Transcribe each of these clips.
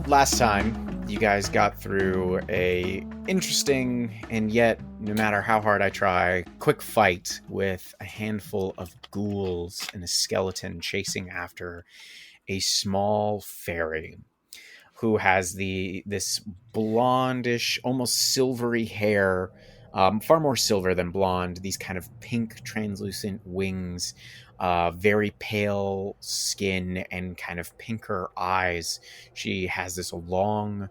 last time, you guys got through a interesting and yet, no matter how hard I try, quick fight with a handful of ghouls and a skeleton chasing after a small fairy who has this blondish, almost silvery hair, far more silver than blonde, these kind of pink translucent wings, very pale skin, and kind of pinker eyes. She has this long,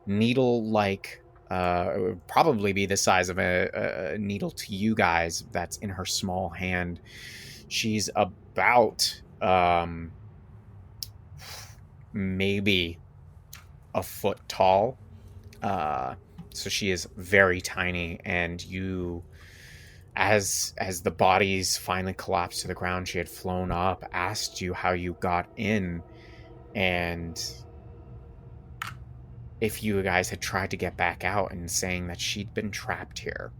needle-like, it would probably be the size of a needle to you guys, that's in her small hand. She's about maybe a foot tall. So she is very tiny, and you, as the bodies finally collapsed to the ground, she had flown up, asked you how you got in, and if you guys had tried to get back out, and saying that she'd been trapped here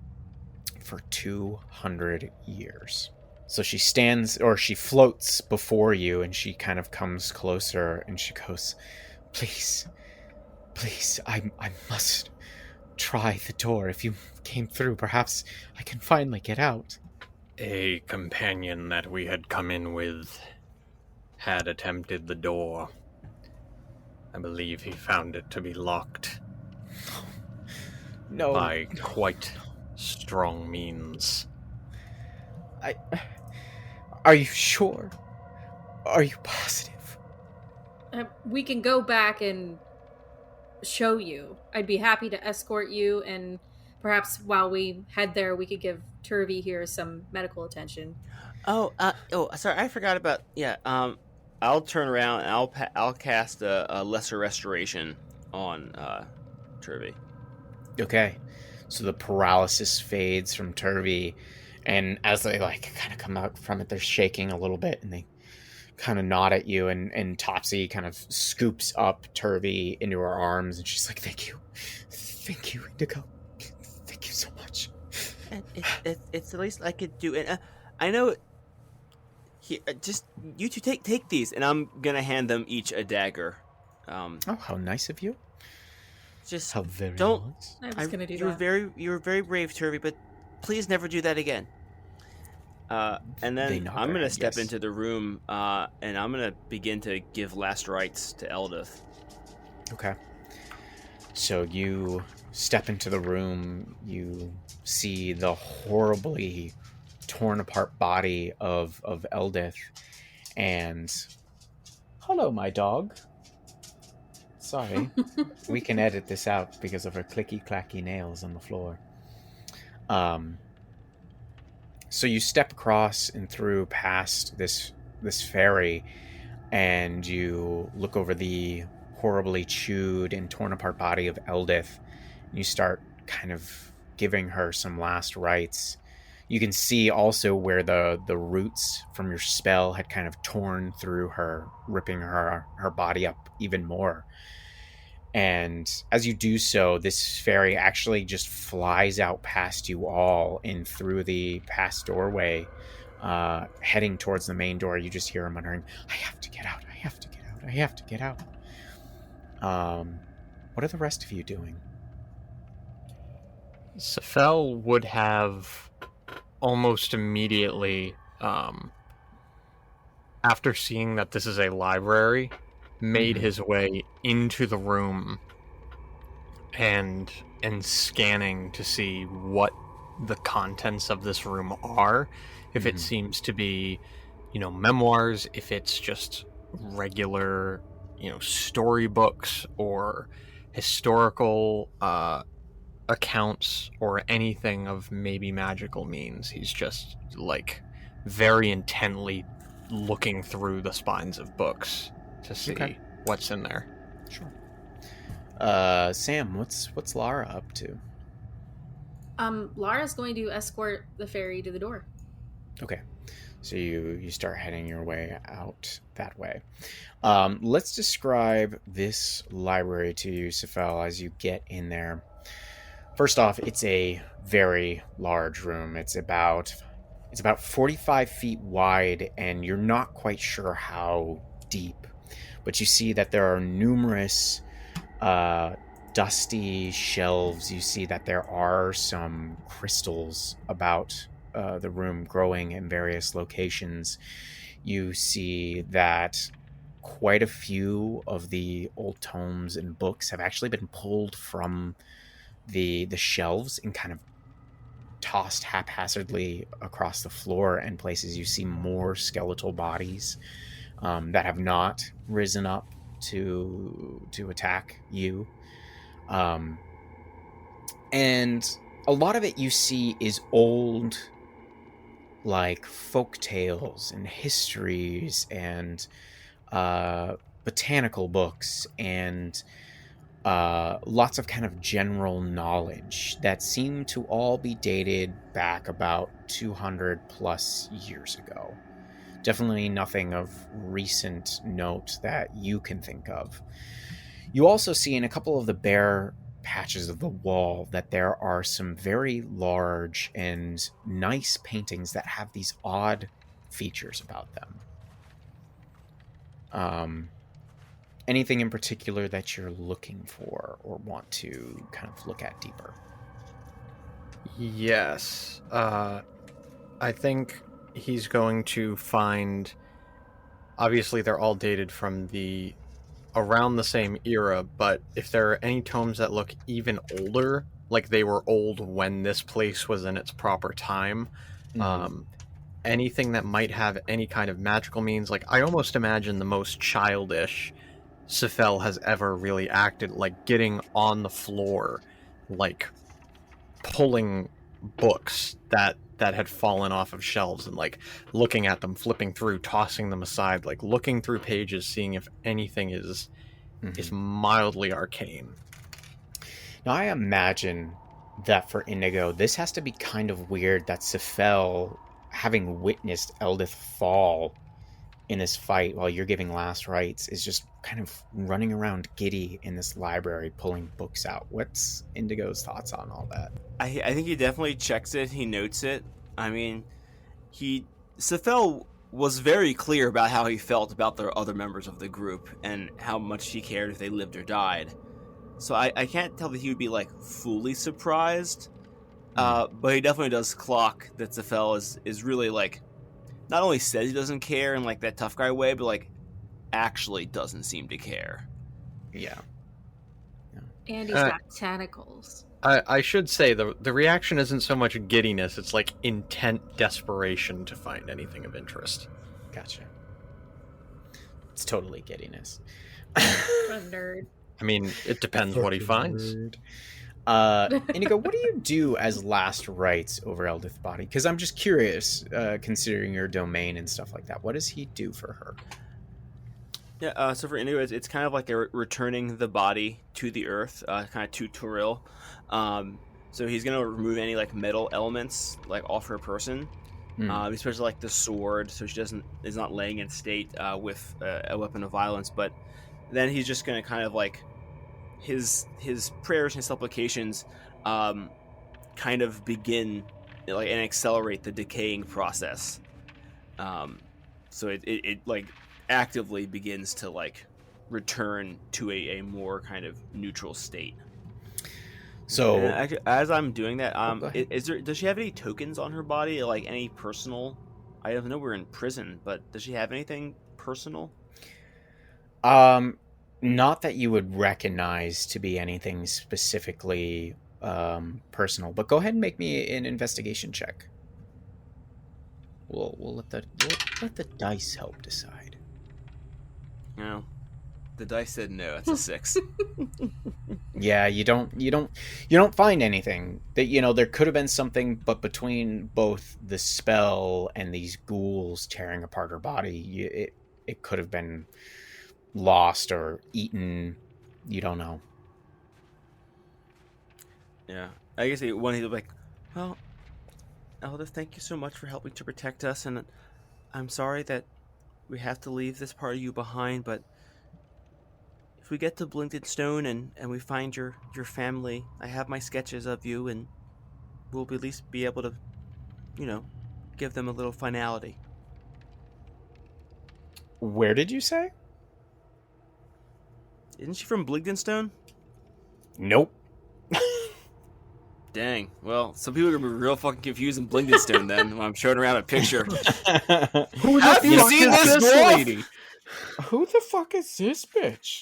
for 200 years. So she stands, or she floats before you, and she kind of comes closer, and she goes, Please, I must try the door. If you came through, perhaps I can finally get out. A companion that we had come in with had attempted the door. I believe he found it to be locked. No. By quite strong means. Are you sure? Are you positive? We can go back and show you. I'd be happy to escort you, and perhaps while we head there, we could give Turvey here some medical attention. Sorry, I forgot about. I'll turn around and I'll cast a lesser restoration on Turvey. Okay, so the paralysis fades from Turvey, and as they kind of come out from it, they're shaking a little bit, and they kind of nod at you, and Topsy kind of scoops up Turvey into her arms, and she's like, Thank you, Indigo, thank you so much. It's the least I could do, and I know. Here, just you two take these, and I'm gonna hand them each a dagger. Oh, how nice of you! Just how very don't. nice. I was gonna do you that. You were very brave, Turvey, but please never do that again. And then I'm gonna step into the room, and I'm gonna begin to give last rites to Eldith. Okay. So you step into the room. You see the horribly torn apart body of Eldith, and hello, my dog. Sorry, we can edit this out because of her clicky clacky nails on the floor. So you step across and through past this fairy, and you look over the horribly chewed and torn apart body of Eldith, and you start kind of giving her some last rites. You can see also where the roots from your spell had kind of torn through her, ripping her body up even more. And as you do so, this fairy actually just flies out past you all and through the past doorway, heading towards the main door. You just hear her muttering, I have to get out, I have to get out, I have to get out. What are the rest of you doing? Sephel would have almost immediately, after seeing that this is a library, made his way into the room and scanning to see what the contents of this room are. If it seems to be, memoirs, if it's just regular, storybooks or historical accounts or anything of maybe magical means. He's just very intently looking through the spines of books to see what's in there. Sure. Sam, what's Lara up to? Lara's going to escort the fairy to the door. Okay. So you start heading your way out that way. Let's describe this library to you, Sephel, as you get in there. First off, it's a very large room. It's about 45 feet wide, and you're not quite sure how deep. But you see that there are numerous dusty shelves. You see that there are some crystals about the room growing in various locations. You see that quite a few of the old tomes and books have actually been pulled from the shelves and kind of tossed haphazardly across the floor and places. You see more skeletal bodies that have not risen up to attack you. And a lot of it you see is old, like, folk tales and histories and botanical books and lots of kind of general knowledge that seem to all be dated back about 200 plus years ago. Definitely nothing of recent note that you can think of. You also see in a couple of the bare patches of the wall that there are some very large and nice paintings that have these odd features about them. Anything in particular that you're looking for or want to kind of look at deeper? Yes. I think he's going to find... Obviously, they're all dated from around the same era, but if there are any tomes that look even older, like they were old when this place was in its proper time, anything that might have any kind of magical means, like I almost imagine the most childish Sephel has ever really acted, like getting on the floor, like pulling books that had fallen off of shelves and like looking at them, flipping through, tossing them aside, like looking through pages, seeing if anything is mildly arcane. Now I imagine that for Indigo, this has to be kind of weird that Sephel, having witnessed Eldith fall in this fight while you're giving last rites, is just kind of running around giddy in this library pulling books out. What's Indigo's thoughts on all that? I think he definitely checks it. He notes it. I mean, Sephel was very clear about how he felt about the other members of the group and how much he cared if they lived or died. So I can't tell that he would be like fully surprised, but he definitely does clock that Sephel is really like, not only says he doesn't care in like that tough guy way, but like actually doesn't seem to care. Yeah. And he's got tentacles. I should say the reaction isn't so much giddiness, it's like intent desperation to find anything of interest. Gotcha. It's totally giddiness. A nerd. I mean, it depends what he finds. Indigo, what do you do as last rites over Eldith body? Because I'm just curious, considering your domain and stuff like that. What does he do for her? Yeah, so for Indigo, it's kind of like returning the body to the earth, kind of to Toril. So he's going to remove any like metal elements like off her person, especially like the sword, so she is not laying in state with a weapon of violence. But then he's just going to kind of like his prayers and his supplications kind of begin like and accelerate the decaying process. So it like actively begins to like return to a more kind of neutral state. So actually, as I'm doing that, does she have any tokens on her body, like any personal? I don't know, we're in prison, but does she have anything personal? Not that you would recognize to be anything specifically personal, but go ahead and make me an investigation check. We'll let the dice help decide. No, the dice said no. It's a 6. Yeah, you don't find anything. That there could have been something, but between both the spell and these ghouls tearing apart her body, it could have been lost or eaten. You don't know. Yeah, I guess he'd be like, well, Eldith, thank you so much for helping to protect us, and I'm sorry that we have to leave this part of you behind, but if we get to Blingdenstone and we find your family, I have my sketches of you, and we'll at least be able to, give them a little finality. Where did you say? Isn't she from Blingdenstone? Nope. Dang. Well, some people are gonna be real fucking confused and Blingdenstone then when I'm showing around a picture. Who Have the you fuck seen is this dwarf? lady? Who the fuck is this bitch?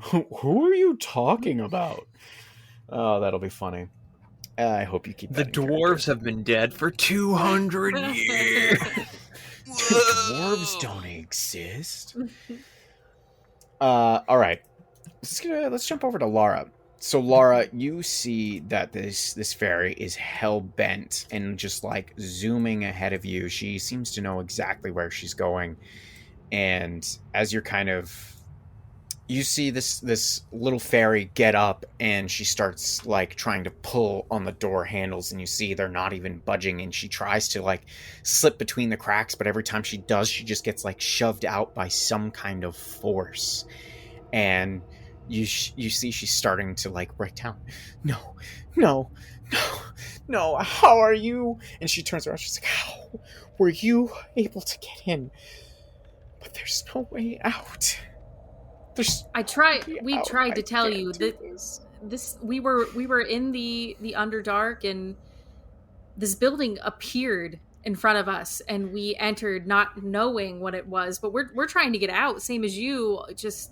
Who are you talking about? Oh, that'll be funny. I hope you keep The that in dwarves have been dead for 200 years. Dwarves don't exist. All right. Let's jump over to Lara. So Lara, you see that this fairy is hell bent and just like zooming ahead of you. She seems to know exactly where she's going, and as you're kind of, you see this little fairy get up and she starts like trying to pull on the door handles, and you see they're not even budging, and she tries to like slip between the cracks, but every time she does, she just gets like shoved out by some kind of force. And you see she's starting to like break down. No, how are you? And she turns around, she's like, how were you able to get in? But there's no way out. We tried to tell you that this we were in the underdark, and this building appeared in front of us, and we entered not knowing what it was, but we're trying to get out, same as you. Just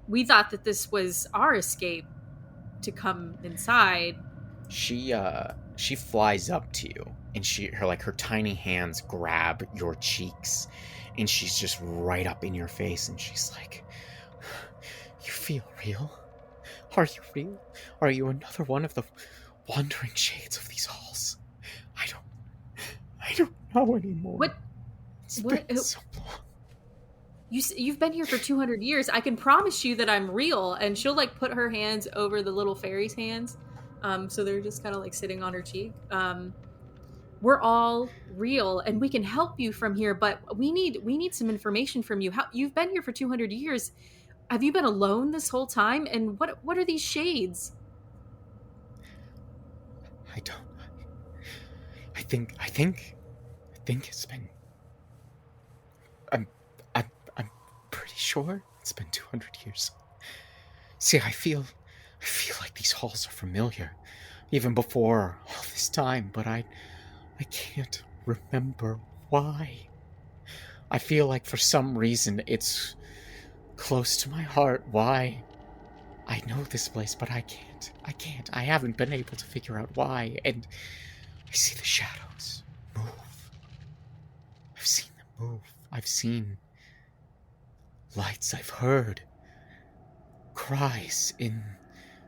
we thought that this was our escape to come inside. She flies up to you, and her tiny hands grab your cheeks, and she's just right up in your face, and she's like, you feel real? Are you real? Are you another one of the wandering shades of these halls? I don't know anymore. It's been so long. You've been here for 200 years. I can promise you that I'm real. And she'll like put her hands over the little fairy's hands. So they're just kind of like sitting on her cheek. We're all real, and we can help you from here, but we need some information from you. You've been here for 200 years. Have you been alone this whole time? And what are these shades? I think it's been. I'm pretty sure it's been 200 years. See, I feel like these halls are familiar, even before all this time, but I can't remember why. I feel like for some reason it's close to my heart why I know this place, but I can't. I haven't been able to figure out why, and I see the shadows move. I've seen them move. I've seen lights. I've heard cries in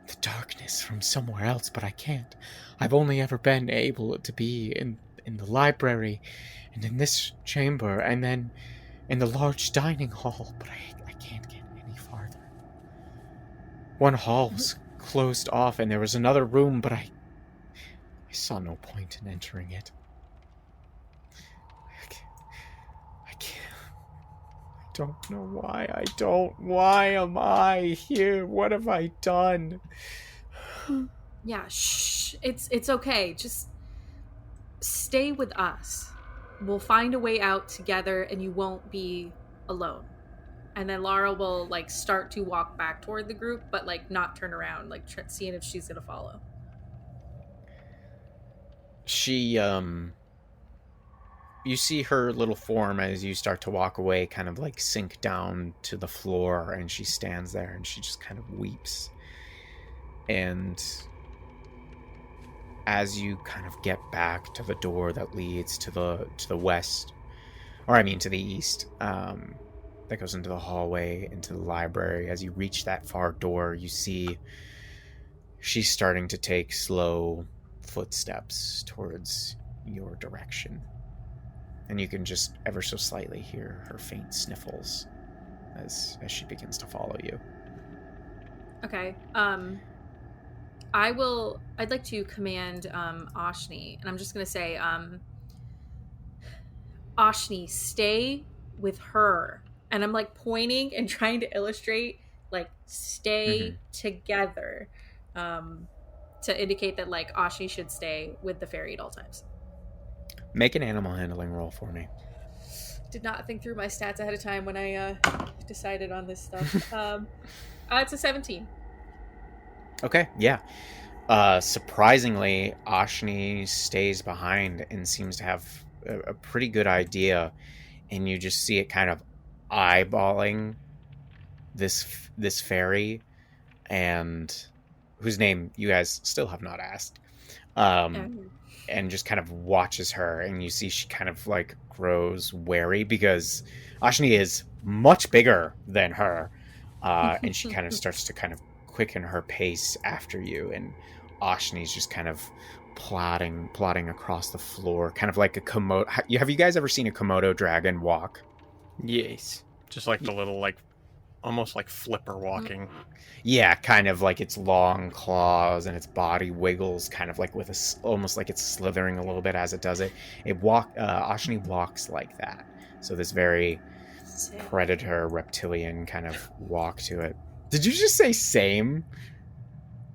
the darkness from somewhere else, but I can't. I've only ever been able to be in the library and in this chamber and then in the large dining hall, but I can't get any farther. One hall was closed off and there was another room, but I saw no point in entering it. I can't. I don't know why. Why am I here? What have I done? Yeah, shh. It's okay. Just stay with us. We'll find a way out together, and you won't be alone. And then Lara will like start to walk back toward the group, but like not turn around, like seeing if she's gonna follow. She you see her little form as you start to walk away kind of like sink down to the floor, and she stands there and she just kind of weeps. And as you kind of get back to the door that leads to the west, or I mean to the east, that goes into the hallway, into the library, as you reach that far door, you see she's starting to take slow footsteps towards your direction. And you can just ever so slightly hear her faint sniffles as she begins to follow you. Okay. I'd like to command Ashni, and I'm just gonna say, Ashni, stay with her. And I'm like pointing and trying to illustrate, like, stay together, to indicate that like Ashni should stay with the fairy at all times. Make an animal handling roll for me. Did not think through my stats ahead of time when I decided on this stuff. It's a 17. Okay, yeah. Surprisingly, Ashni stays behind and seems to have a pretty good idea, and you just see it kind of eyeballing this fairy, and whose name you guys still have not asked. Um, And just kind of watches her, and you see she kind of like grows wary because Ashni is much bigger than her, and she kind of starts to kind of quicken her pace after you, and Ashni's just kind of plodding across the floor, kind of like a Komodo. Have you guys ever seen a Komodo dragon walk? Yes. Just like the little, like, almost like flipper walking. Yeah, kind of like its long claws and its body wiggles, kind of like with almost like it's slithering a little bit as it does it. Ashni walks like that. So this very predator reptilian kind of walk to it. Did you just say same?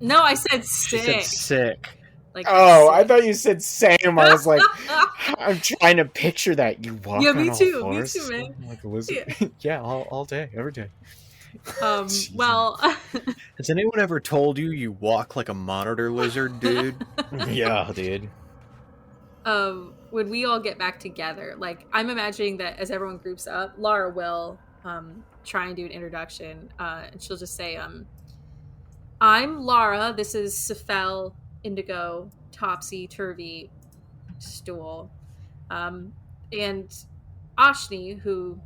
No, I said sick. She said sick. Like, Oh, sick. I thought you said same. I was like, I'm trying to picture that. You walk Yeah, on me all too, fours, me too, man. like a lizard. Yeah. Yeah, all day, every day. Well, Has anyone ever told you you walk like a monitor lizard, dude? Yeah, dude. when we all get back together, like, I'm imagining that as everyone groups up, Lara will try and do an introduction, and she'll just say, I'm Lara, this is Sephel, Indigo, Topsy, Turvy, Stool, and Ashni, who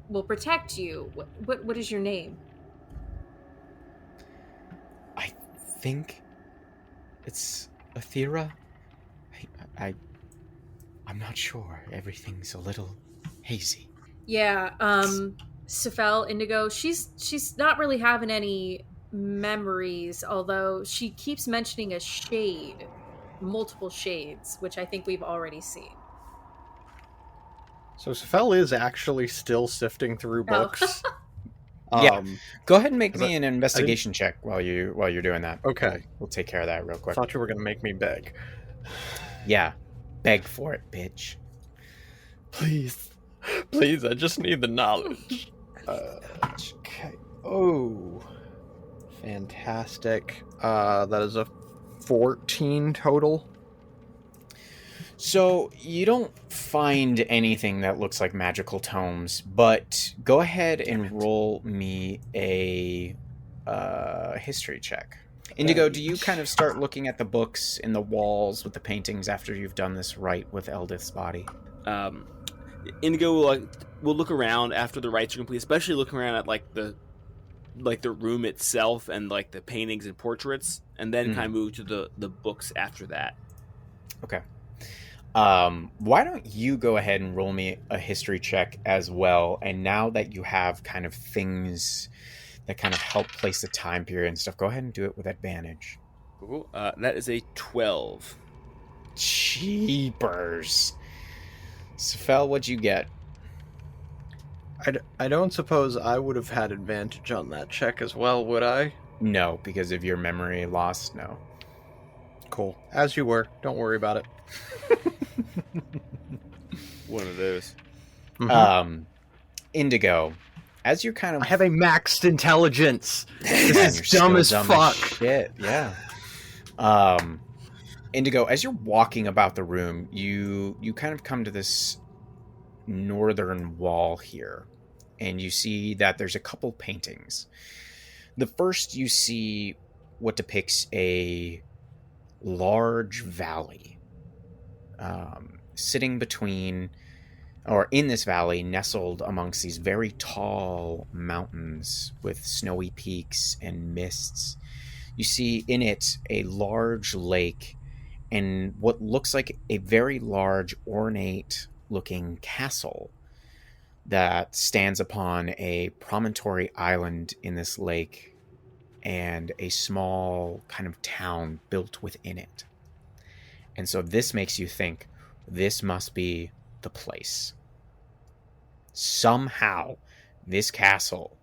will protect you. What is your name? I think it's Ethera. I'm not sure. Everything's a little hazy. Yeah, Sephel, Indigo, she's not really having any memories, although she keeps mentioning a shade, multiple shades, which I think we've already seen. So Sephel is actually still sifting through books. Yeah. Go ahead and make me an I investigation check while you're doing that. Okay. We'll take care of that real I quick. thought you were gonna make me beg. Yeah. Beg for it, bitch. Please. Please, I just need the knowledge. Okay. Oh. Fantastic. That is a 14 total. So you don't find anything that looks like magical tomes, but go ahead and roll me a history check. Indigo, do you kind of start looking at the books in the walls with the paintings after you've done this rite with Eldith's body? Indigo will look around after the rites are complete, especially looking around at the room itself and like the paintings and portraits, and then kind of move to the books after that. Okay. Why don't you go ahead and roll me a history check as well? And now that you have kind of things that kind of help place the time period and stuff, go ahead and do it with advantage. Cool. That is a 12. Cheapers. Sephel, what'd you get? I don't suppose I would have had advantage on that check as well, would I? No, because of your memory loss, no. Cool. As you were. Don't worry about it. One of those. Indigo, as you're kind of... I have a maxed intelligence. Man, This is dumb as fuck. Shit, yeah. Indigo, as you're walking about the room, you kind of come to this northern wall here, and you see that there's a couple paintings. The first, you see what depicts a large valley sitting between, or in this valley, nestled amongst these very tall mountains with snowy peaks and mists. You see in it a large lake and what looks like a very large, ornate-looking castle that stands upon a promontory island in this lake and a small kind of town built within it. And so this makes you think this must be the place. Somehow, this castle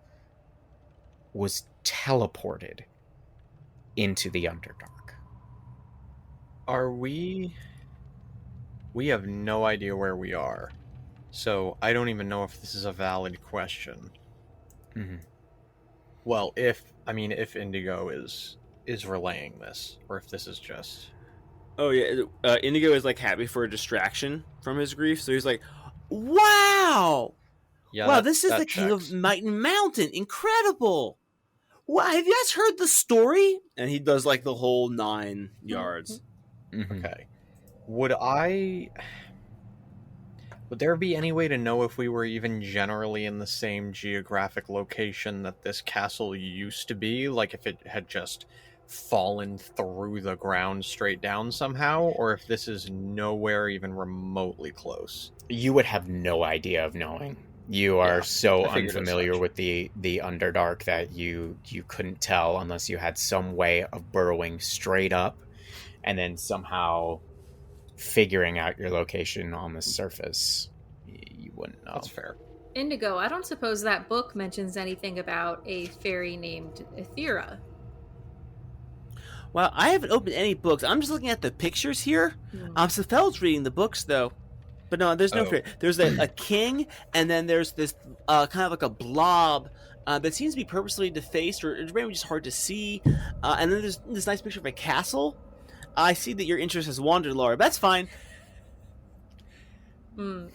was teleported into the Underdark. Are we have no idea where we are. So I don't even know if this is a valid question. Mm-hmm. Well, if Indigo is is relaying this, or if this is just... Oh yeah, Indigo is like happy for a distraction from his grief, so he's like, "Wow, Yeah, wow, this is that the king of checks. Mighten Mountain, incredible! Wow, have you guys heard the story?" And he does like the whole 9 yards. Mhm. Okay. Would there be any way to know if we were even generally in the same geographic location that this castle used to be? Like if it had just fallen through the ground straight down somehow, or if this is nowhere even remotely close? You would have no idea of knowing. You are Yeah, so I figured as unfamiliar such. with the underdark that you couldn't tell unless you had some way of burrowing straight up and then somehow figuring out your location on the surface. You wouldn't know. That's fair. Indigo, I don't suppose that book mentions anything about a fairy named Ethera. Well, I haven't opened any books. I'm just looking at the pictures here. Sephel's reading the books though, but no, there's no Oh. fairy. There's a king, and then there's this kind of like a blob that seems to be purposely defaced, or it's maybe just hard to see. And then there's this nice picture of a castle. I see that your interest has wandered, Laura. That's fine.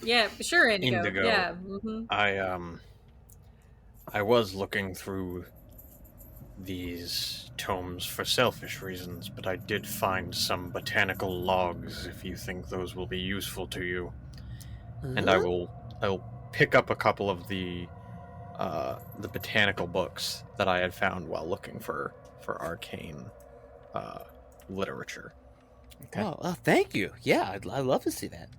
Yeah, sure, Indigo. Indigo. Yeah. Mm-hmm. I was looking through these tomes for selfish reasons, but I did find some botanical logs if you think those will be useful to you. And I'll pick up a couple of the botanical books that I had found while looking for arcane literature. Okay. Oh, thank you. Yeah, I'd love to see that.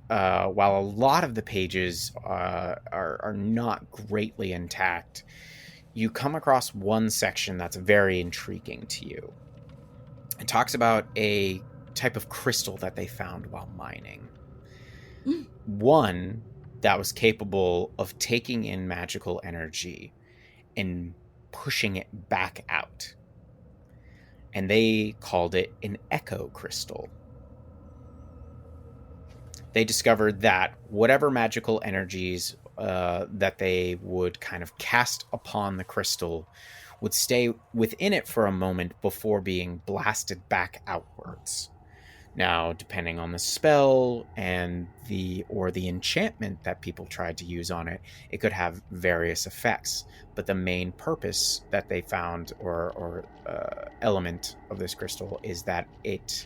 While a lot of the pages are not greatly intact, you come across one section that's very intriguing to you. It talks about a type of crystal that they found while mining. One that was capable of taking in magical energy and pushing it back out. And they called it an echo crystal. They discovered that whatever magical energies that they would kind of cast upon the crystal would stay within it for a moment before being blasted back outwards. Now, depending on the spell and the enchantment that people tried to use on it, it could have various effects. But the main purpose that they found, or element of this crystal, is that it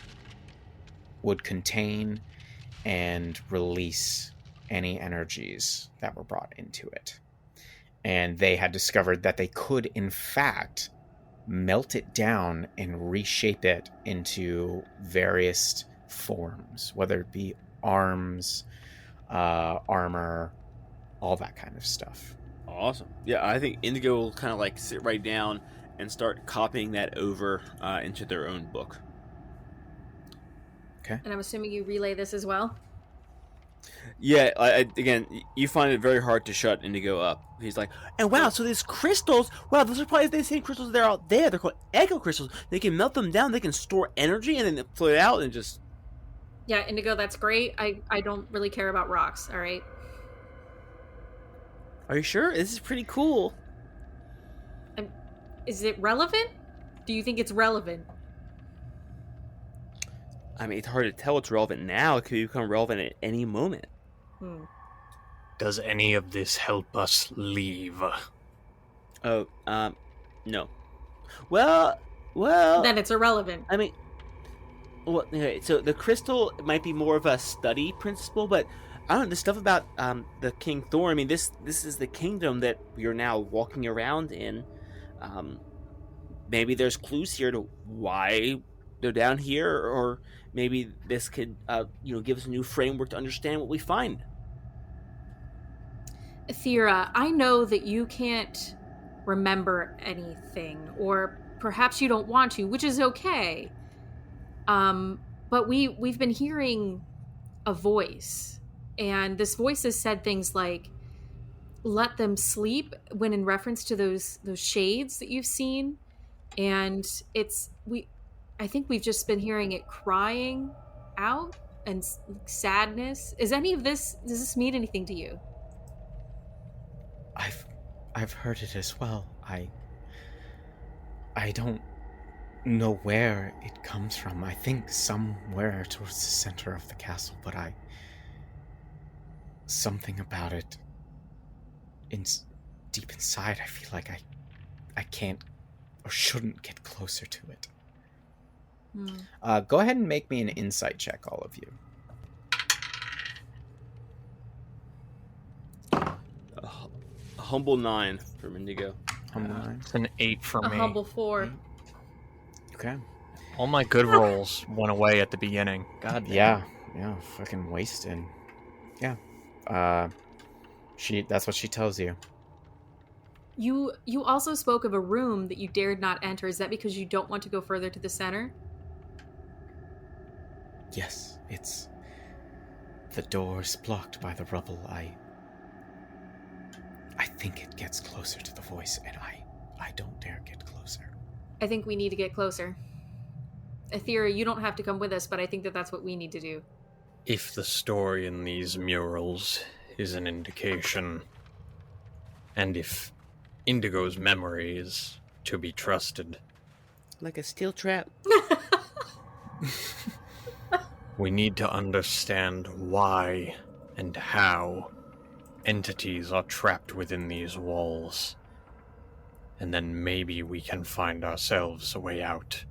would contain and release any energies that were brought into it. And they had discovered that they could, in fact, melt it down and reshape it into various forms, whether it be arms, armor, all that kind of stuff. Awesome. Yeah, I think Indigo will kind of like sit right down and start copying that over into their own book. Okay. And I'm assuming you relay this as well? Yeah, again, you find it very hard to shut Indigo up. He's like, and wow, so these crystals, wow, those are probably the same crystals that are out there. They're called echo crystals. They can melt them down, they can store energy, and then they float out and just... Yeah, Indigo, that's great. I don't really care about rocks, all right? Are you sure? This is pretty cool. Is it relevant? Do you think it's relevant? I mean, it's hard to tell what's relevant now. It could become relevant at any moment. Does any of this help us leave? Oh, no. Well... Then it's irrelevant. I mean... Well, okay, so the crystal might be more of a study principle, but I don't know, the stuff about the King Thor, I mean, this is the kingdom that we are now walking around in. Maybe there's clues here to why they're down here, or maybe this could, give us a new framework to understand what we find. Ethera, I know that you can't remember anything, or perhaps you don't want to, which is okay. But we've been hearing a voice, and this voice has said things like, let them sleep, when in reference to those shades that you've seen. And I think we've just been hearing it crying out and sadness. Does this mean anything to you? I've heard it as well. I don't know where it comes from. I think somewhere towards the center of the castle, but something about it deep inside, I feel like I can't or shouldn't get closer to it. Go ahead and make me an insight check, all of you. A humble 9 from Indigo. Humble 9. It's an 8 for A me. humble 4. Okay. All my good rolls went away at the beginning. God damn. Yeah, fucking wasted. Yeah. That's what she tells you. You also spoke of a room that you dared not enter. Is that because you don't want to go further to the center? Yes, it's... The door's blocked by the rubble. I think it gets closer to the voice, and I don't dare get closer. I think we need to get closer. Ethera, you don't have to come with us, but I think that's what we need to do. If the story in these murals is an indication, and if Indigo's memory is to be trusted, Like a steel trap. we need to understand why and how entities are trapped within these walls. And then maybe we can find ourselves a way out.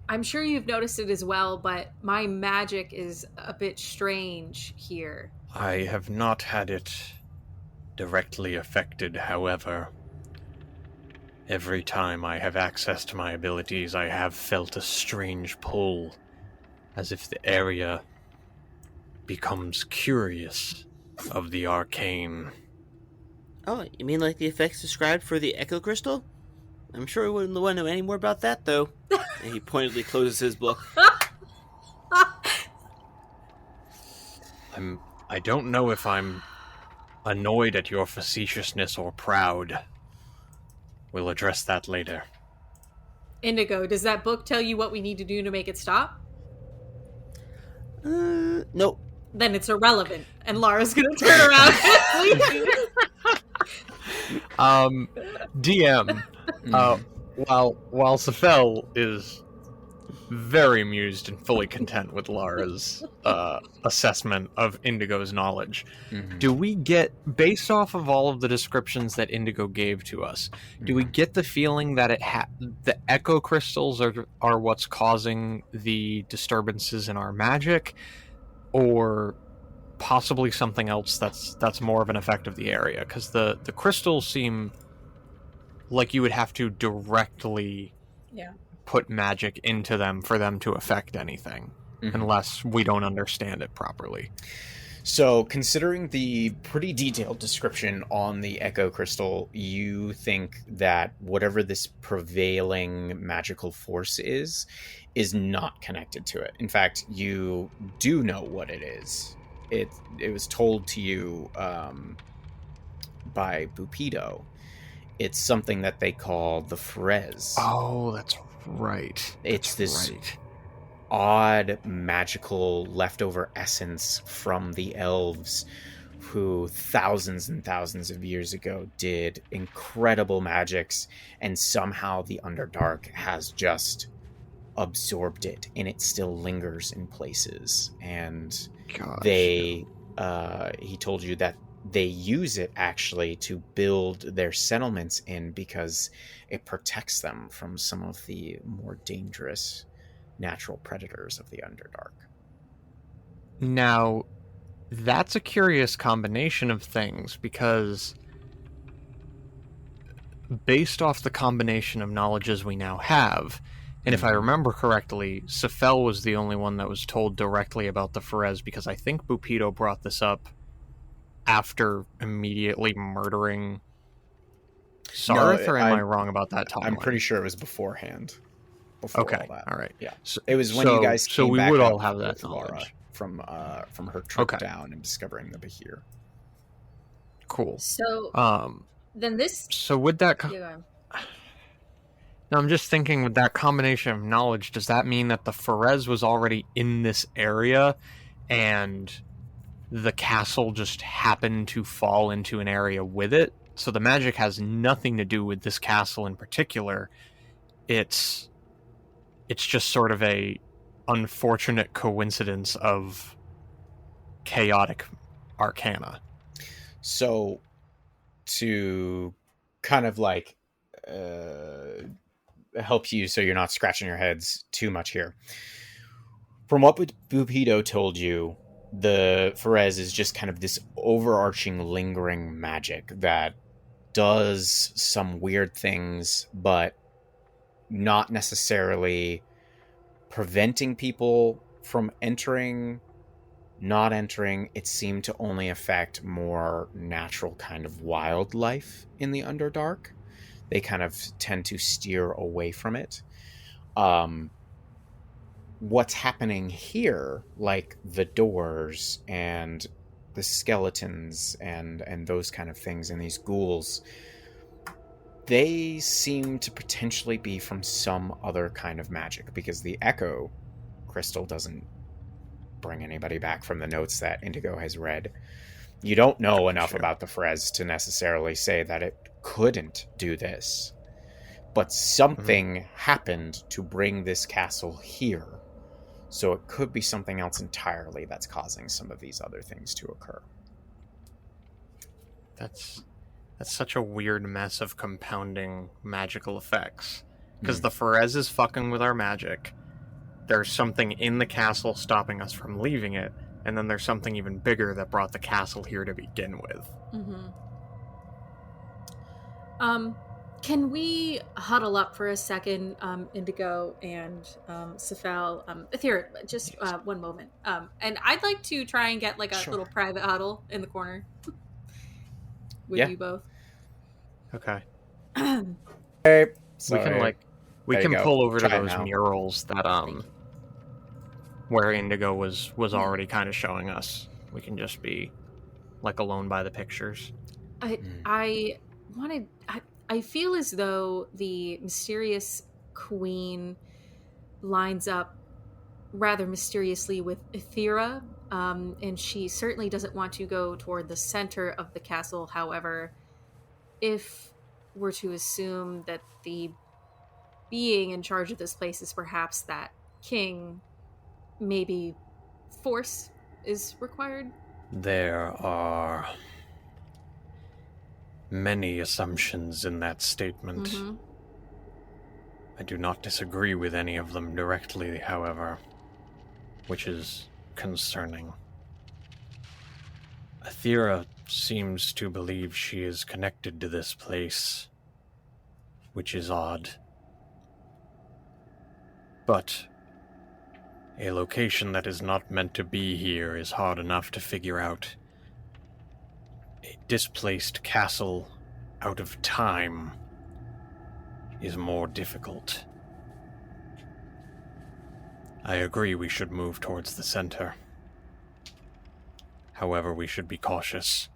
I'm sure you've noticed it as well, but my magic is a bit strange here. I have not had it directly affected, however. Every time I have access to my abilities, I have felt a strange pull, as if the area becomes curious of the arcane. Oh, you mean like the effects described for the Echo Crystal? I'm sure we wouldn't want to know any more about that, though. And he pointedly closes his book. I don't know if I'm annoyed at your facetiousness or proud. We'll address that later. Indigo, does that book tell you what we need to do to make it stop? Nope. Then it's irrelevant, and Lara's gonna turn around and leave. DM, while Sephel is very amused and fully content with Lara's assessment of Indigo's knowledge, do we get, based off of all of the descriptions that Indigo gave to us, do we get the feeling that the echo crystals are what's causing the disturbances in our magic, or possibly something else that's more of an effect of the area? Because the crystals seem like you would have to directly put magic into them for them to affect anything, unless we don't understand it properly. So, considering the pretty detailed description on the Echo Crystal, you think that whatever this prevailing magical force is not connected to it. In fact, you do know what it is. It was told to you by Bupido. It's something that they call the Frez. Oh, that's right. It's this odd magical leftover essence from the elves who thousands and thousands of years ago did incredible magics, and somehow the Underdark has just absorbed it, and it still lingers in places. And he told you that they use it actually to build their settlements in, because it protects them from some of the more dangerous natural predators of the Underdark. Now, that's a curious combination of things, because based off the combination of knowledges we now have, and if I remember correctly, Sephel was the only one that was told directly about the Frez, because I think Bupido brought this up after immediately murdering Sarth, or am I wrong about that timeline? I'm pretty sure it was beforehand. All that. All right. Yeah. So it was when you guys came we back would up all have that with Lara knowledge from her trip down and discovering the Bahir. Cool. So then this. So with that. Now I'm just thinking, with that combination of knowledge, does that mean that the Frez was already in this area, and the castle just happened to fall into an area with it? So the magic has nothing to do with this castle in particular. It's it's just sort of a unfortunate coincidence of chaotic arcana. So, to kind of like help you so you're not scratching your heads too much here. From what Bupido told you, the Ferez is just kind of this overarching, lingering magic that does some weird things, but not necessarily preventing people from entering, not entering. It seemed to only affect more natural kind of wildlife in the Underdark. They kind of tend to steer away from it. What's happening here, like the doors and the skeletons and those kind of things, and these ghouls, they seem to potentially be from some other kind of magic, because the echo crystal doesn't bring anybody back from the notes that Indigo has read. You don't know enough about the Frez to necessarily say that it couldn't do this, but something happened to bring this castle here. So it could be something else entirely that's causing some of these other things to occur. That's such a weird mess of compounding magical effects. Because the Ferez is fucking with our magic. There's something in the castle stopping us from leaving it. And then there's something even bigger that brought the castle here to begin with. Can we huddle up for a second, Indigo and Sephel? Ethera, just one moment. And I'd like to try and get like a little private huddle in the corner with you both. Okay. Okay. We can pull over to those murals that where Indigo was already kind of showing us. We can just be like alone by the pictures. I feel as though the mysterious queen lines up rather mysteriously with Ethera, and she certainly doesn't want to go toward the center of the castle. However, if we're to assume that the being in charge of this place is perhaps that king, maybe force is required? There are many assumptions in that statement. I do not disagree with any of them directly, however, which is concerning. Ethera seems to believe she is connected to this place, which is odd. But a location that is not meant to be here is hard enough to figure out. A displaced castle out of time is more difficult. I agree we should move towards the center. However, we should be cautious.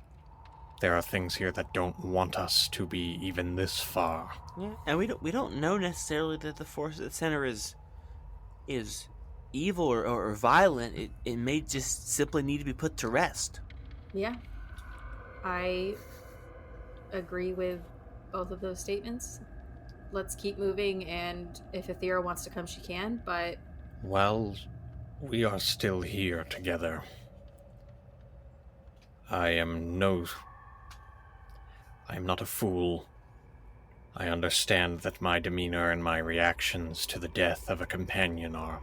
There are things here that don't want us to be even this far. Yeah, and we don't know necessarily that the force at the center is evil or violent. It may just simply need to be put to rest. Yeah. I agree with both of those statements. Let's keep moving, and if Ethera wants to come, she can, but... Well, we are still here together. I am not a fool. I understand that my demeanor and my reactions to the death of a companion are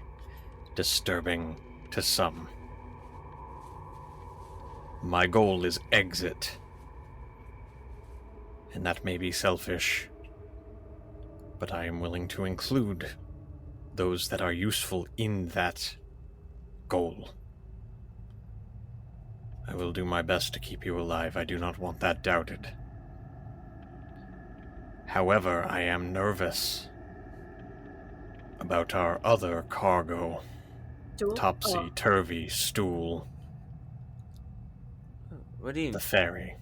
disturbing to some. My goal is exit. And that may be selfish, but I am willing to include those that are useful in that goal. I will do my best to keep you alive. I do not want that doubted. However, I am nervous about our other cargo. Topsy-turvy stool. What do you... The fairy.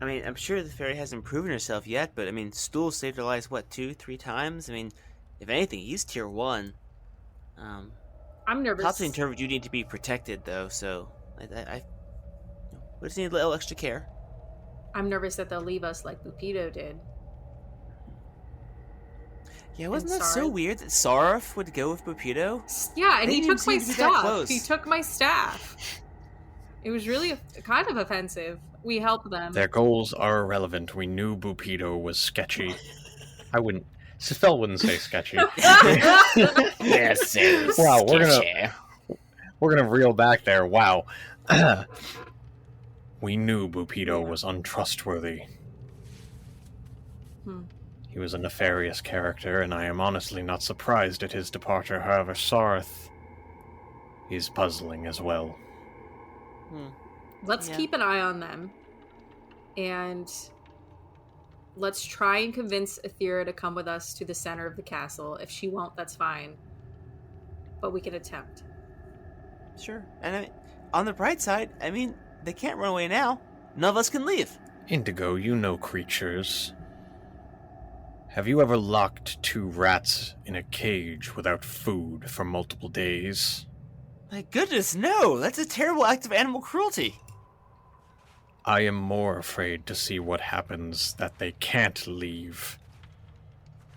I mean, I'm sure the fairy hasn't proven herself yet, but I mean, Stool saved her lives, 2-3 times? I mean, if anything, he's tier 1. I'm nervous. Topsy-turvy do need to be protected, though, so I we just need a little extra care. I'm nervous that they'll leave us like Bupido did. Yeah, wasn't and that so Sarth. weird that Sarth would go with Bupido? Yeah, and They he didn't took my seem to be that stuff. close. He took my staff. It was really kind of offensive. We helped them. Their goals are irrelevant. We knew Bupido was sketchy. I wouldn't. Sephel wouldn't say sketchy. Yes, Wow, we're gonna reel back there. Wow. We knew Bupido was untrustworthy. He was a nefarious character, and I am honestly not surprised at his departure. However, Sarth is puzzling as well. Let's keep an eye on them. And let's try and convince Ethera to come with us to the center of the castle. If she won't, that's fine. But we can attempt. Sure. And I mean, on the bright side, I mean, they can't run away now. None of us can leave. Indigo, you know creatures. Have you ever locked 2 rats in a cage without food for multiple days? My goodness, no! That's a terrible act of animal cruelty. I am more afraid to see what happens that they can't leave,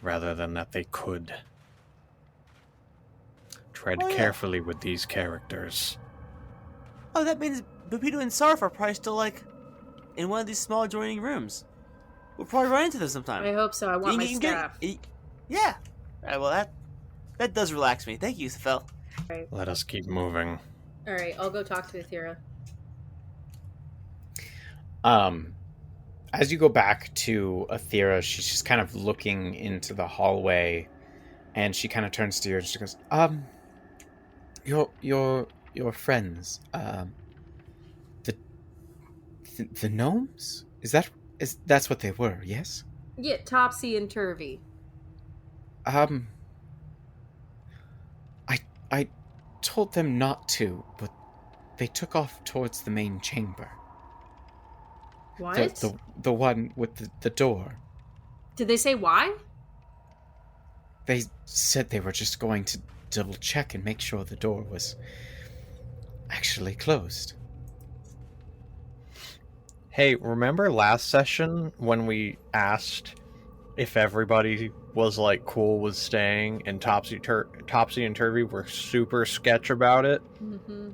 rather than that they could. Tread carefully with these characters. Oh, that means Bupido and Sarth are probably still, like, in one of these small adjoining rooms. We'll probably run into them sometime. I hope so. I want my staff. Yeah. Alright, well, that does relax me. Thank you, Sephel. Let us keep moving. Alright, I'll go talk to Ethera. As you go back to Ethera, she's just kind of looking into the hallway, and she kind of turns to you and she goes, your friends, the gnomes? That's what they were, yes? Yeah, Topsy and Turvy. I told them not to, but they took off towards the main chamber. What? The one with the door. Did they say why? They said they were just going to double check and make sure the door was actually closed. Hey, remember last session when we asked if everybody was like cool with staying and Topsy and Turvy were super sketch about it? Mm-hmm.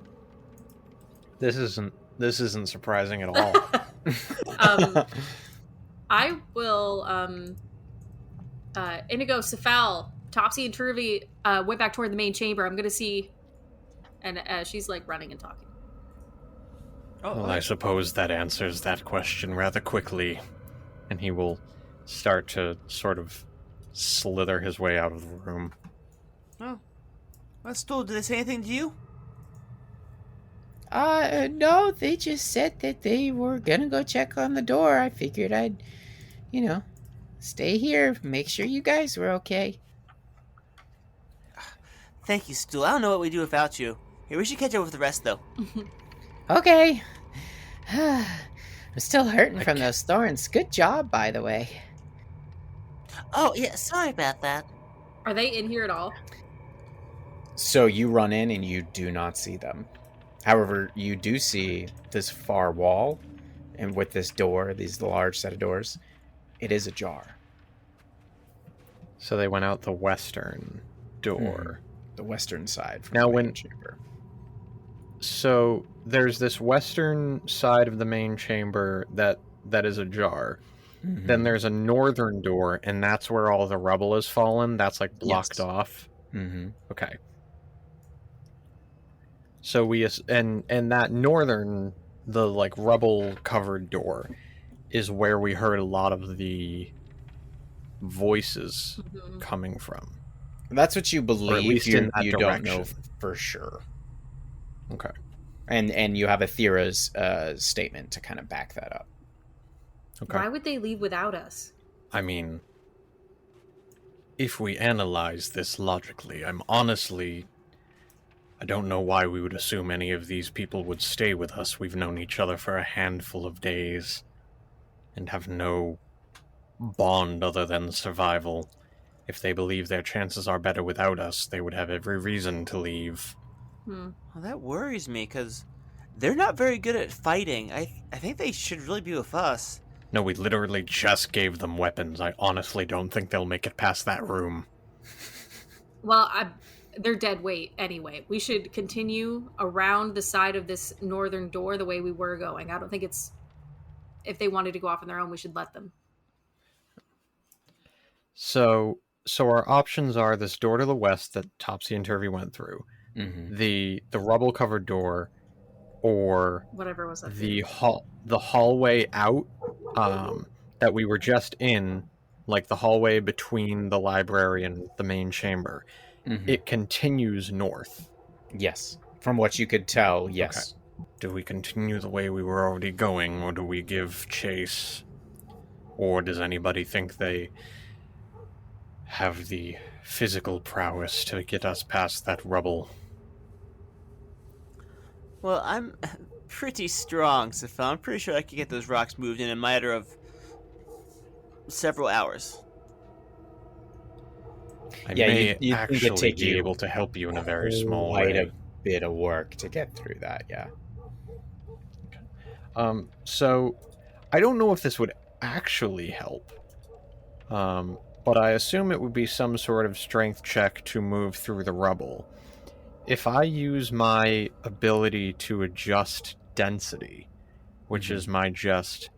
This isn't surprising at all. I will Indigo, Sephel, Topsy and Turvy went back toward the main chamber. I'm gonna see, and she's like running and talking. Well, I suppose that answers that question rather quickly. And he will start to sort of slither his way out of the room. Oh. Well, Stool, did they say anything to you? No, they just said that they were gonna go check on the door. I figured I'd, stay here, make sure you guys were okay. Thank you, Stool. I don't know what we'd do without you. Here, we should catch up with the rest, though. Okay. I'm still hurting from those thorns. Good job, by the way. Oh, yeah, sorry about that. Are they in here at all? So you run in and you do not see them. However, you do see this far wall, and with this door, these large set of doors, it is ajar. So they went out the western door. The western side from Now the main chamber. So there's this western side of the main chamber that is ajar. Mm-hmm. Then there's a northern door, and that's where all the rubble has fallen. That's like blocked off. Mm-hmm. Okay. So and that northern, the like rubble covered door, is where we heard a lot of the voices coming from. That's what you believe. Or at least in that you direction. don't know for sure. Okay. And you have Ethera's statement to kind of back that up. Okay. Why would they leave without us? I mean, if we analyze this logically, I don't know why we would assume any of these people would stay with us. We've known each other for a handful of days and have no bond other than survival. If they believe their chances are better without us, they would have every reason to leave. Well, that worries me, because they're not very good at fighting. I think they should really be with us. No, we literally just gave them weapons. I honestly don't think they'll make it past that room. Well, they're dead weight anyway. We should continue around the side of this northern door the way we were going. I don't think it's... If they wanted to go off on their own, we should let them. So our options are this door to the west that Topsy and Turvy went through, the rubble-covered door, or whatever was up the hallway out that we were just in, like the hallway between the library and the main chamber. It continues north. Yes. From what you could tell, yes. Okay. Do we continue the way we were already going, or do we give chase? Or does anybody think they have the physical prowess to get us past that rubble? Well, I'm pretty strong, Sephel. I'm pretty sure I could get those rocks moved in a matter of several hours. I may actually be able to help you in a very small way. Quite a bit of work to get through that, yeah. So I don't know if this would actually help, but I assume it would be some sort of strength check to move through the rubble. If I use my ability to adjust density, which is my just,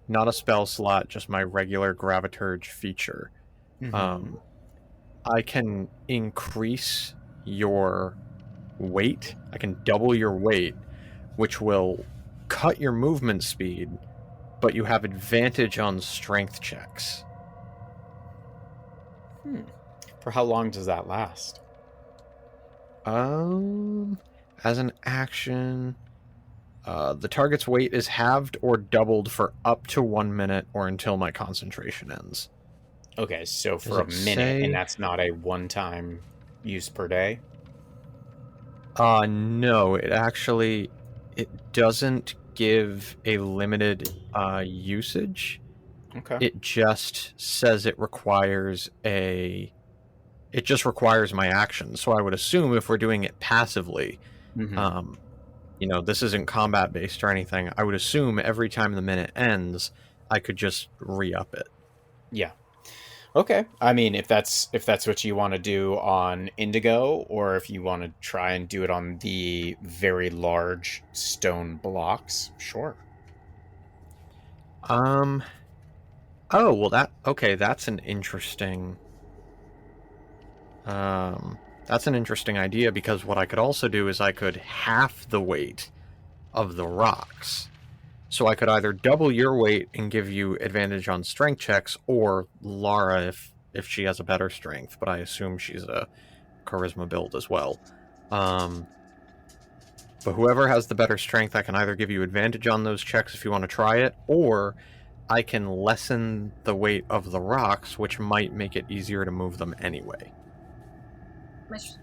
not a spell slot, just my regular Graviturge feature, I can increase your weight. I can double your weight, which will cut your movement speed, but you have advantage on strength checks. For how long does that last? As an action, the target's weight is halved or doubled for up to 1 minute or until my concentration ends. Okay, so for a minute, and that's not a one-time use per day? No, it doesn't give a limited usage. Okay. It just says it just requires my action. So I would assume if we're doing it passively, this isn't combat based or anything, I would assume every time the minute ends, I could just re-up it. Yeah. Okay. I mean, if that's what you want to do on Indigo, or if you want to try and do it on the very large stone blocks, sure. Oh, well that's an interesting idea, because what I could also do is I could half the weight of the rocks. So I could either double your weight and give you advantage on strength checks, or Lara if she has a better strength, but I assume she's a charisma build as well. But whoever has the better strength, I can either give you advantage on those checks if you want to try it, or I can lessen the weight of the rocks, which might make it easier to move them anyway.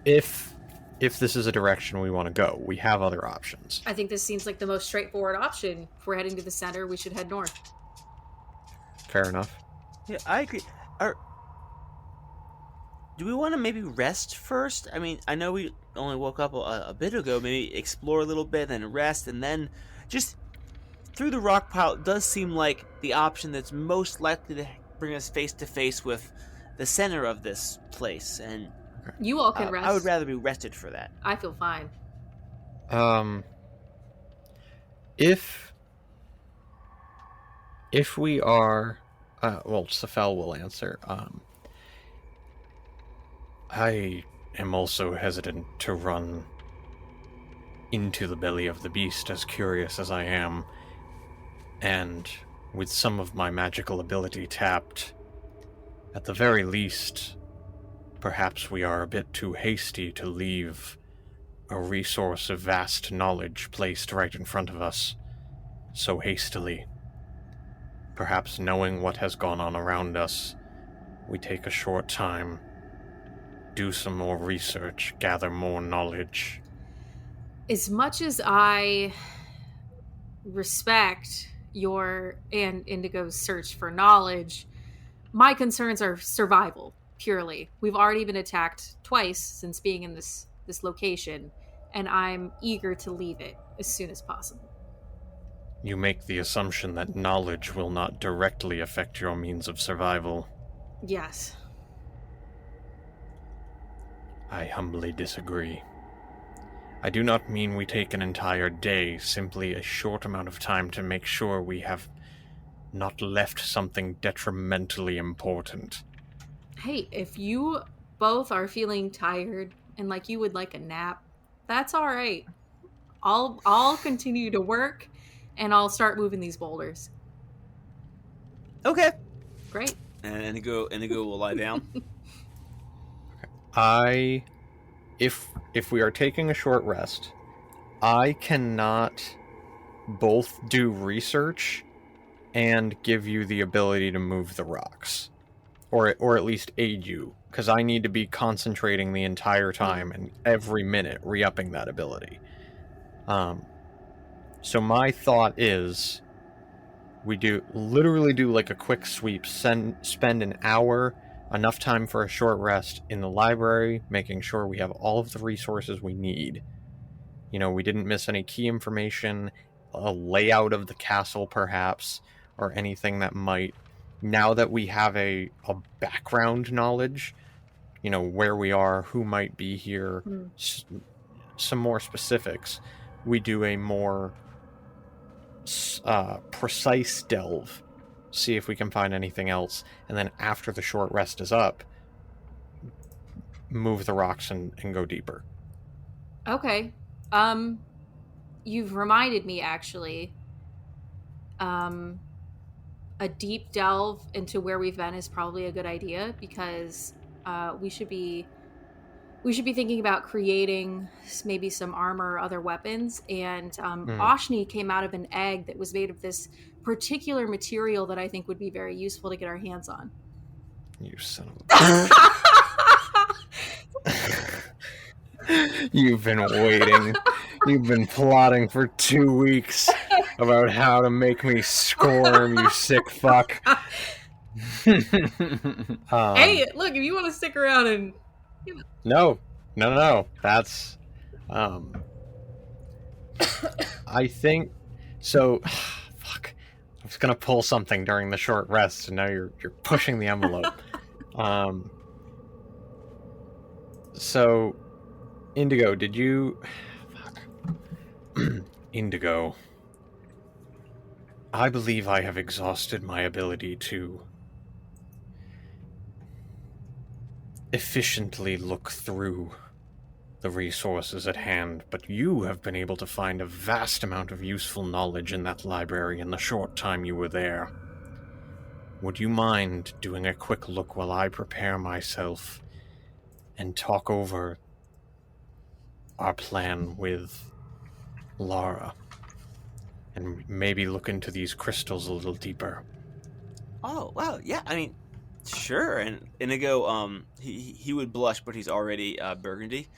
If this is a direction we want to go, we have other options. I think this seems like the most straightforward option. If we're heading to the center, we should head north. Fair enough. Yeah, I agree. Do we want to maybe rest first? I mean, I know we only woke up a bit ago. Maybe explore a little bit, then rest, and then just through the rock pile. It does seem like the option that's most likely to bring us face to face with the center of this place. And you all can rest. I would rather be rested for that. I feel fine. If we are, Sephel will answer. I am also hesitant to run into the belly of the beast, as curious as I am, and with some of my magical ability tapped, at the very least, perhaps we are a bit too hasty to leave a resource of vast knowledge placed right in front of us so hastily. Perhaps knowing what has gone on around us, we take a short time, do some more research, gather more knowledge. As much as I respect your and Indigo's search for knowledge, my concerns are survival. Purely. We've already been attacked twice since being in this location, and I'm eager to leave it as soon as possible. You make the assumption that knowledge will not directly affect your means of survival. Yes. I humbly disagree. I do not mean we take an entire day, simply a short amount of time to make sure we have not left something detrimentally important. Hey, if you both are feeling tired and like you would like a nap, that's all right. I'll continue to work and I'll start moving these boulders. Okay. Great. And Indigo will lie down. If we are taking a short rest, I cannot both do research and give you the ability to move the rocks, or at least aid you, because I need to be concentrating the entire time and every minute re-upping that ability. So my thought is, we literally do like a quick sweep, spend an hour, enough time for a short rest in the library, making sure we have all of the resources we need. You know, we didn't miss any key information, a layout of the castle perhaps, or anything that might, now that we have a background knowledge, you know, where we are, who might be here, some more specifics, we do a more precise delve, see if we can find anything else, and then after the short rest is up, move the rocks and go deeper. Okay. You've reminded me, actually. A deep delve into where we've been is probably a good idea, because we should be thinking about creating maybe some armor or other weapons. And Oshni came out of an egg that was made of this particular material that I think would be very useful to get our hands on. You son of a You've been waiting. You've been plotting for 2 weeks about how to make me squirm, you sick fuck. Hey, look, if you want to stick around and... No. That's... I think... So... Fuck. I was gonna pull something during the short rest, and now you're pushing the envelope. So... Indigo, did you... Fuck. Indigo. I believe I have exhausted my ability to efficiently look through the resources at hand, but you have been able to find a vast amount of useful knowledge in that library in the short time you were there. Would you mind doing a quick look while I prepare myself and talk over our plan with Lara, and maybe look into these crystals a little deeper? Oh, wow, yeah, I mean, sure. And Indigo, he would blush, but he's already burgundy.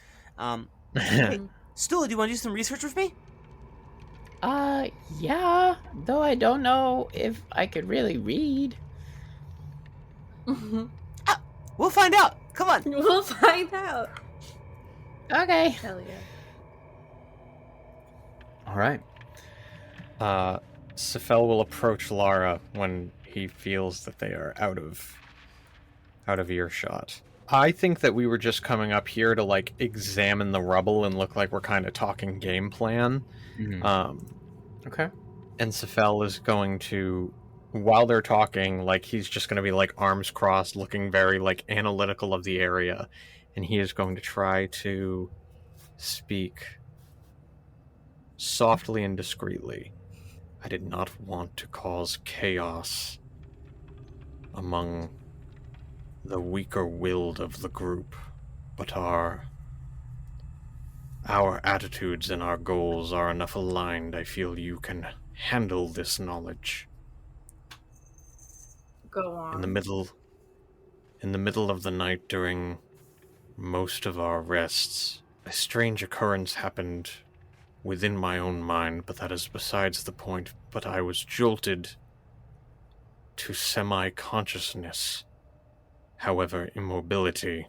Hey, Stool, do you want to do some research with me? Yeah, though I don't know if I could really read. We'll find out. Come on. We'll find out. Okay. Hell yeah. All right. Sephel will approach Lara when he feels that they are out of earshot. I think that we were just coming up here to like examine the rubble and look like we're kind of talking game plan. Okay. And Sephel is going to, while they're talking, like he's just going to be like arms crossed, looking very like analytical of the area, and he is going to try to speak softly and discreetly. I did not want to cause chaos among the weaker-willed of the group, but our attitudes and our goals are enough aligned. I feel you can handle this knowledge. Go on. In the middle of the night, during most of our rests, a strange occurrence happened within my own mind, but that is besides the point. But I was jolted to semi-consciousness, however immobility,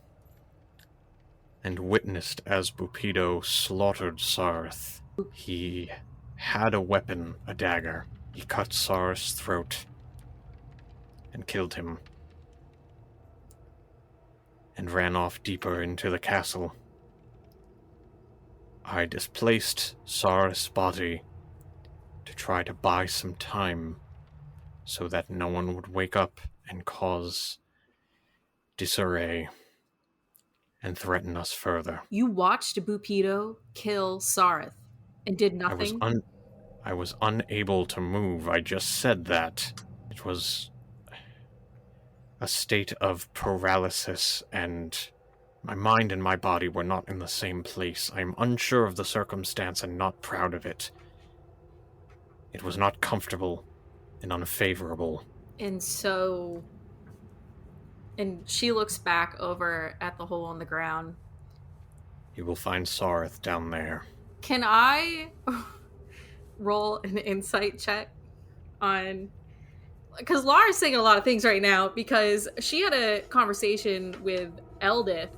and witnessed as Bupido slaughtered Sarth. He had a weapon, a dagger. He cut Sarth's throat and killed him. and ran off deeper into the castle. I displaced Sarah's body to try to buy some time so that no one would wake up and cause disarray and threaten us further. You watched Bupido kill Sareth and did nothing? I was unable to move. I just said that. It was a state of paralysis, and my mind and my body were not in the same place. I am unsure of the circumstance and not proud of it. It was not comfortable and unfavorable. And so... And she looks back over at the hole in the ground. You will find Sareth down there. Can I roll an insight check on... Because Lara's saying a lot of things right now, because she had a conversation with Eldith,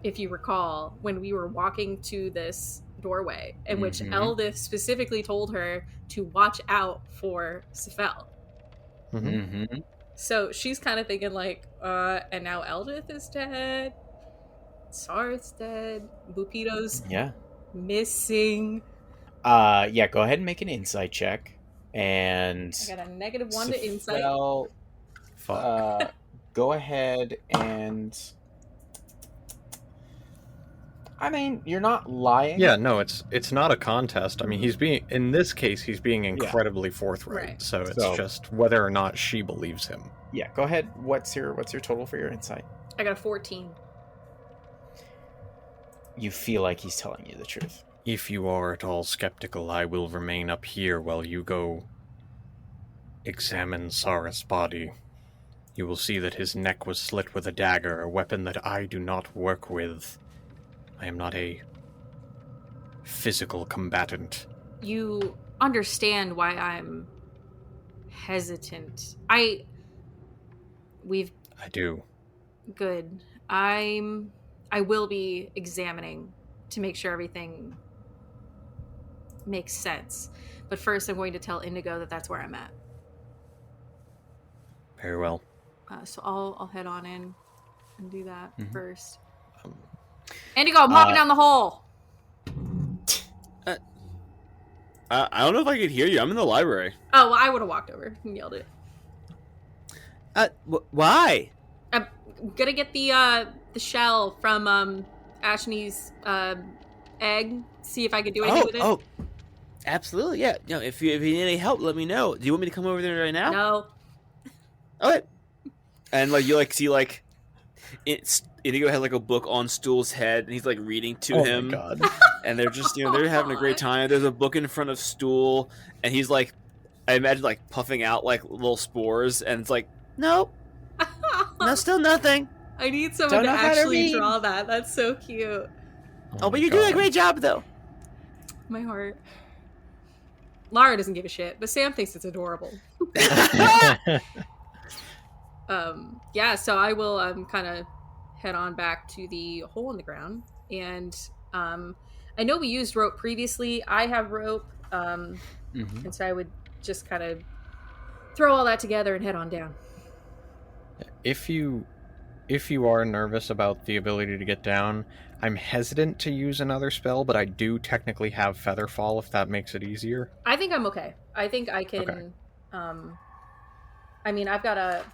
if you recall, when we were walking to this doorway, in which Eldith specifically told her to watch out for Sephel. So she's kind of thinking like, and now Eldith is dead, Sarth's dead, Bupido's missing. Yeah, go ahead and make an insight check. And I got a -1 to insight. Go ahead and... I mean, you're not lying. Yeah, no, it's not a contest. I mean, in this case, he's being incredibly forthright. Right. So it's just whether or not she believes him. Yeah, go ahead. What's your total for your insight? I got a 14. You feel like he's telling you the truth. If you are at all skeptical, I will remain up here while you go examine Sarah's body. You will see that his neck was slit with a dagger, a weapon that I do not work with. I am not a physical combatant. You understand why I'm hesitant. I do. Good. I will be examining to make sure everything makes sense. But first I'm going to tell Indigo that that's where I'm at. Very well. So I'll head on in and do that first. Indigo, I'm hopping down the hole. I don't know if I could hear you. I'm in the library. Oh, well, I would have walked over and yelled it. Why? I'm gonna get the shell from Ashnee's egg. See if I could do anything with it. Oh, absolutely, yeah. You know, if you need any help, let me know. Do you want me to come over there right now? No. Okay. And you see Indigo has a book on Stool's head, and he's reading to him. My God. And they're just they're having a great time. There's a book in front of Stool, and he's I imagine puffing out little spores, and it's nope, no, still nothing. I need someone to actually draw that. That's so cute. Oh, but you're doing a great job, though. My heart. Lara doesn't give a shit, but Sam thinks it's adorable. Yeah, so I will kind of head on back to the hole in the ground, and I know we used rope previously. I have rope, and so I would just kind of throw all that together and head on down. If you are nervous about the ability to get down, I'm hesitant to use another spell, but I do technically have Featherfall if that makes it easier. I think I'm okay. I think I can. Okay. I mean, I've got a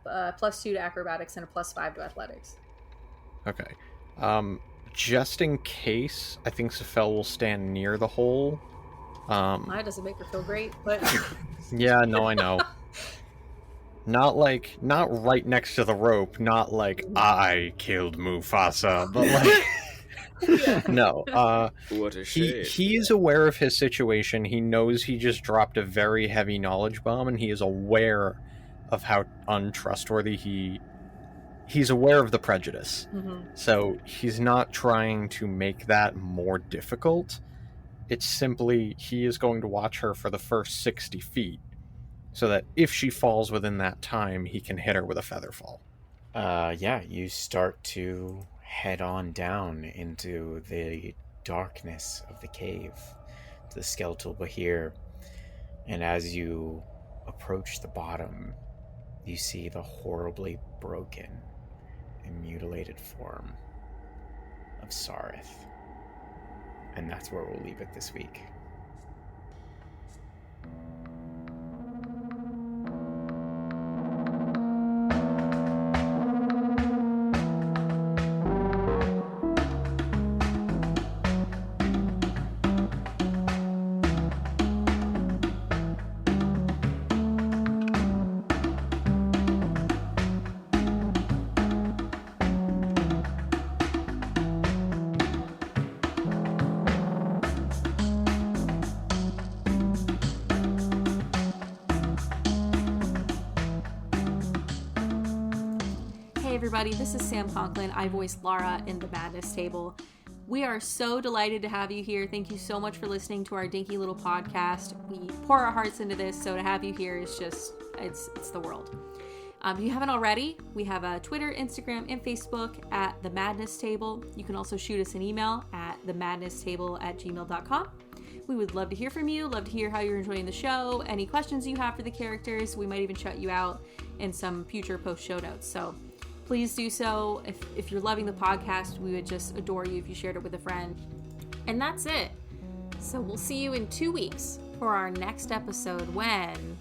+2 to acrobatics and a +5 to athletics. Okay. Just in case, I think Sephel will stand near the hole. That doesn't make her feel great, but... Yeah, no, I know. Not right next to the rope, not I killed Mufasa, but no. What a shame. He's aware of his situation. He knows he just dropped a very heavy knowledge bomb, and he is aware of how untrustworthy he's aware of the prejudice. So he's not trying to make that more difficult. It's simply he is going to watch her for the first 60 feet so that if she falls within that time, he can hit her with a Featherfall. Yeah, you start to head on down into the darkness of the cave, to the skeletal Bahir. And as you approach the bottom, you see the horribly broken a mutilated form of Sarith. And that's where we'll leave it this week. Everybody, this is Sam Conklin. I voice Lara in the Madness Table. We are so delighted to have you here. Thank you so much for listening to our dinky little podcast. We pour our hearts into this, so to have you here is just, it's the world. If you haven't already, we have a Twitter, Instagram, and Facebook at The Madness Table. You can also shoot us an email at themadnesstable@gmail.com. We would love to hear from you, love to hear how you're enjoying the show, any questions you have for the characters. We might even shout you out in some future post show notes. So please do so. If you're loving the podcast, we would just adore you if you shared it with a friend. And that's it. So we'll see you in 2 weeks for our next episode when...